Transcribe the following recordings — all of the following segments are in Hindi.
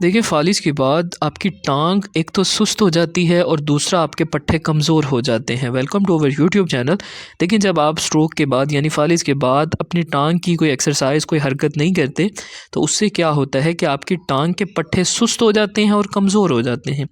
देखिए, फ़ालिज के बाद आपकी टाँग एक तो सुस्त हो जाती है और दूसरा आपके पट्टे कमज़ोर हो जाते हैं। Welcome to our YouTube channel. देखिए, जब आप स्ट्रोक के बाद यानी फ़ालिज के बाद अपनी टाँग की कोई एक्सरसाइज़, कोई हरकत नहीं करते, तो उससे क्या होता है कि आपकी टाँग के पट्टे सुस्त हो जाते हैं और कमज़ोर हो जाते हैं।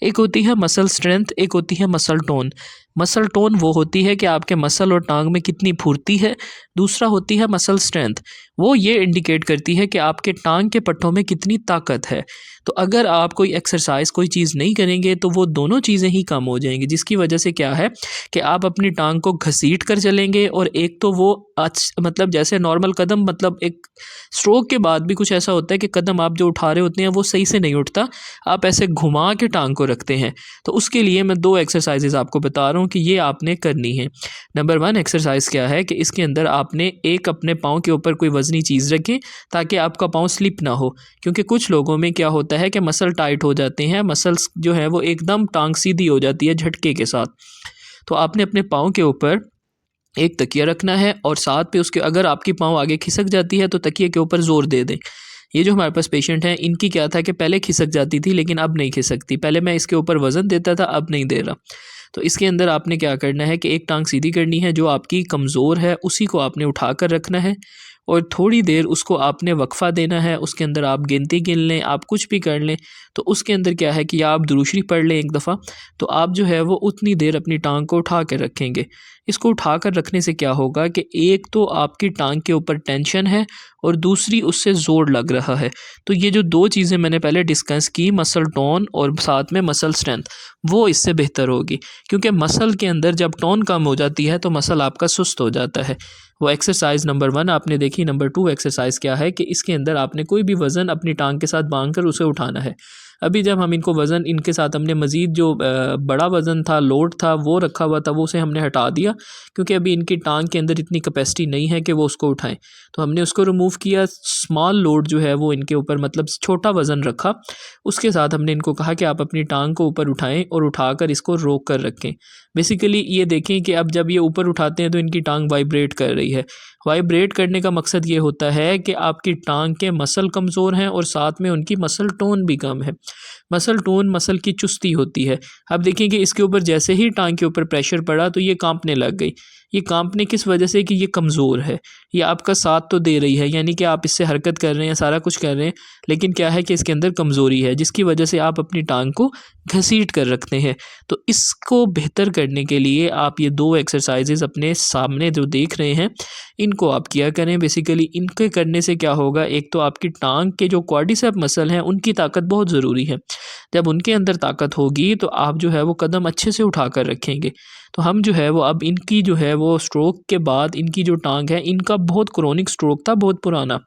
एक होती है मसल स्ट्रेंथ, एक होती है मसल टोन। मसल टोन वो होती है कि आपके मसल और टाँग में कितनी फुर्ती है। दूसरा होती है मसल स्ट्रेंथ, वो ये इंडिकेट करती है कि आपके टाँग के पट्टों में कितनी ताकत है। तो अगर आप कोई एक्सरसाइज़, कोई चीज़ नहीं करेंगे तो वो दोनों चीज़ें ही कम हो जाएँगी, जिसकी वजह से क्या है कि आप अपनी टाँग को घसीट कर चलेंगे और एक तो वो मतलब जैसे नॉर्मल कदम, मतलब एक स्ट्रोक के बाद भी कुछ ऐसा होता है कि कदम आप जो उठा रहे होते हैं वो सही से नहीं उठता, आप ऐसे घुमा के टाँग को रखते हैं। तो उसके लिए मैं 2 एक्सरसाइज़ेज़ आपको बता रहा हूँ कि ये आपने करनी है। नंबर 1 एक्सरसाइज़ क्या है कि इसके अंदर आपने एक अपने पाँव के ऊपर कोई वज़नी चीज़ रखें ताकि आपका पाँव स्लिप ना हो। क्योंकि कुछ लोगों में क्या होता है कि मसल टाइट हो जाते हैं, मसल्स जो है वो एकदम टाँग सीधी हो जाती है झटके के साथ। तो आपने अपने पाँव के ऊपर एक तकिया रखना है और साथ पे उसके अगर आपकी पाँव आगे खिसक जाती है तो तकिए के ऊपर ज़ोर दे दें। ये जो हमारे पास पेशेंट हैं, इनकी क्या था कि पहले खिसक जाती थी लेकिन अब नहीं खिसकती। पहले मैं इसके ऊपर वज़न देता था, अब नहीं दे रहा। तो इसके अंदर आपने क्या करना है कि एक टाँग सीधी करनी है, जो आपकी कमज़ोर है उसी को आपने उठा कर रखना है और थोड़ी देर उसको आपने वक्फ़ा देना है। उसके अंदर आप गिनती गिन लें, आप कुछ भी कर लें। तो उसके अंदर क्या है कि आप दुरूद शरीफ पढ़ लें एक दफ़ा, तो आप जो है वो उतनी देर अपनी टाँग को उठा कर रखेंगे। इसको उठा कर रखने से क्या होगा कि एक तो आपकी टाँग के ऊपर टेंशन है और दूसरी उससे ज़ोर लग रहा है। तो ये जो 2 चीज़ें मैंने पहले डिस्कस की, मसल टोन और साथ में मसल स्ट्रेंथ, वो इससे बेहतर होगी। क्योंकि मसल के अंदर जब टोन कम हो जाती है तो मसल आपका सुस्त हो जाता है। वो एक्सरसाइज़ नंबर 1 आपने देखी। नंबर 2 एक्सरसाइज़ क्या है कि इसके अंदर आपने कोई भी वज़न अपनी टाँग के साथ बाँध कर उसे उठाना है। अभी जब हम इनको वज़न इनके साथ हमने मज़ीद जो बड़ा वज़न था, लोड था, वो रखा हुआ था, वो उसे हमने हटा दिया क्योंकि अभी इनकी टाँग के अंदर इतनी कैपेसिटी नहीं है कि वो उसको उठाएँ। तो हमने उसको रिमूव किया, स्मॉल लोड जो है वो इनके ऊपर, मतलब छोटा वज़न रखा। उसके साथ हमने इनको कहा कि आप अपनी टाँग को ऊपर उठाएँ और उठाकर इसको रोक कर रखें। बेसिकली ये देखें कि अब जब ये ऊपर उठाते हैं तो इनकी टाँग वाइब्रेट कर रही है। वाइब्रेट करने का मकसद ये होता है कि आपकी टाँग के मसल कमज़ोर हैं और साथ में उनकी मसल टोन भी कम है। मसल टोन मसल की चुस्ती होती है। अब देखिए कि इसके ऊपर जैसे ही टाँग के ऊपर प्रेशर पड़ा तो ये काँपने लग गई। ये काँपने किस वजह से कि ये कमज़ोर है। ये आपका साथ तो दे रही है, यानी कि आप इससे हरकत कर रहे हैं, सारा कुछ कर रहे हैं, लेकिन क्या है कि इसके अंदर कमज़ोरी है जिसकी वजह से आप अपनी टाँग को घसीट कर रखते हैं। तो इसको बेहतर करने के लिए आप ये 2 एक्सरसाइज़ेज़ अपने सामने जो देख रहे हैं, इनको आप किया करें। बेसिकली इनके करने से क्या होगा, एक तो आपकी टाँग के जो क्वाड्रिसेप मसल हैं उनकी ताकत बहुत ज़रूरी है। जब उनके अंदर ताकत होगी तो आप जो है वो कदम अच्छे से उठा कर रखेंगे। तो हम जो है वो अब इनकी जो है वो स्ट्रोक के बाद इनकी जो टाँग है, इनका बहुत क्रोनिक स्ट्रोक था, बहुत पुराना।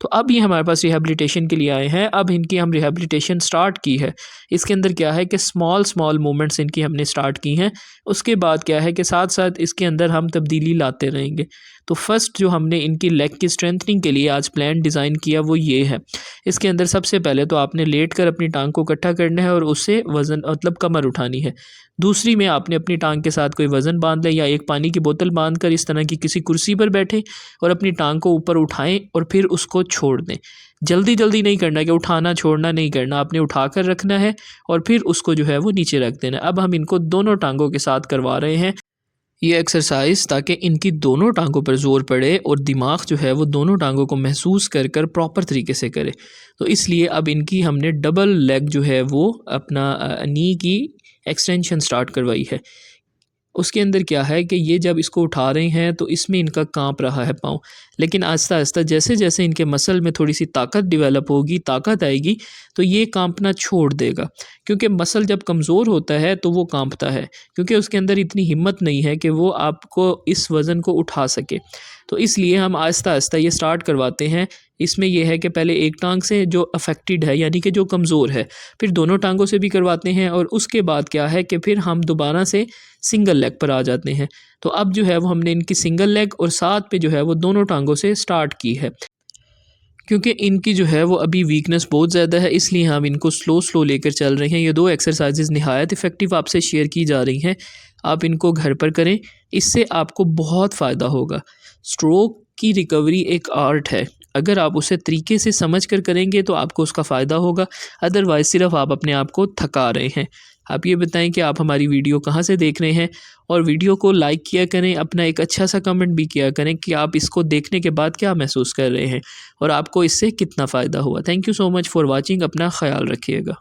तो अब ये हमारे पास रिहैबिलिटेशन के लिए आए हैं। अब इनकी हम रिहैबिलिटेशन स्टार्ट की है। इसके अंदर क्या है कि स्मॉल मूवमेंट्स इनकी हमने स्टार्ट की हैं। उसके बाद क्या है कि साथ-साथ इसके अंदर हम तब्दीली लाते रहेंगे। तो फर्स्ट जो हमने इनकी लेग की स्ट्रेंथनिंग के लिए आज प्लान डिज़ाइन किया वो ये है। इसके अंदर सबसे पहले तो आपने लेट कर अपनी टाँग को इकट्ठा करना है और उससे वज़न, मतलब कमर उठानी है। दूसरी में आपने अपनी टाँग के साथ कोई वज़न बाँध लें या एक पानी की बोतल बाँध कर इस तरह की किसी कुर्सी पर बैठें और अपनी टाँग को ऊपर उठाएँ और फिर उसको छोड़ दें। जल्दी-जल्दी नहीं करना कि उठाना छोड़ना नहीं करना, आपने उठा कर रखना है और फिर उसको जो है वो नीचे रख देना है। अब हम इनको दोनों टाँगों के साथ करवा रहे हैं ये एक्सरसाइज, ताकि इनकी दोनों टाँगों पर ज़ोर पड़े और दिमाग जो है वो दोनों टाँगों को महसूस कर कर प्रॉपर तरीके से करे। तो इसलिए अब इनकी हमने डबल लेग जो है वो अपना नी की एक्सटेंशन स्टार्ट करवाई है। उसके अंदर क्या है कि ये जब इसको उठा रहे हैं तो इसमें इनका काँप रहा है पाँव, लेकिन आहिस्ता-आहिस्ता जैसे-जैसे इनके मसल में थोड़ी-सी ताकत डेवलप होगी, ताकत आएगी, तो ये काँपना छोड़ देगा। क्योंकि मसल जब कमज़ोर होता है तो वो काँपता है, क्योंकि उसके अंदर इतनी हिम्मत नहीं है कि वो आपको इस वज़न को उठा सके। तो इसलिए हम आहिस्ता-आहिस्ता ये स्टार्ट करवाते हैं। इसमें ये है कि पहले एक टाँग से जो अफ़ेक्टेड है, यानी कि जो कमज़ोर है, फिर दोनों टाँगों से भी करवाते हैं और उसके बाद क्या है कि फिर हम दोबारा से सिंगल लेग पर आ जाते हैं। तो अब जो है वो हमने इनकी सिंगल लेग और साथ पे जो है वो दोनों टाँगों से स्टार्ट की है। क्योंकि इनकी जो है वो अभी वीकनेस बहुत ज़्यादा है, इसलिए हम इनको स्लो लेकर चल रहे हैं। ये 2 एक्सरसाइज़ेज़ निहायत इफ़ेक्टिव आपसे शेयर की जा रही हैं। आप इनको घर पर करें, इससे आपको बहुत फ़ायदा होगा। स्ट्रोक की रिकवरी एक आर्ट है। अगर आप उसे तरीके से समझ कर करेंगे तो आपको उसका फ़ायदा होगा, अदरवाइज़ सिर्फ आप अपने आप को थका रहे हैं। आप ये बताएं कि आप हमारी वीडियो कहाँ से देख रहे हैं, और वीडियो को लाइक किया करें, अपना एक अच्छा सा कमेंट भी किया करें कि आप इसको देखने के बाद क्या महसूस कर रहे हैं और आपको इससे कितना फ़ायदा हुआ। Thank you so much for watching. अपना ख्याल रखिएगा।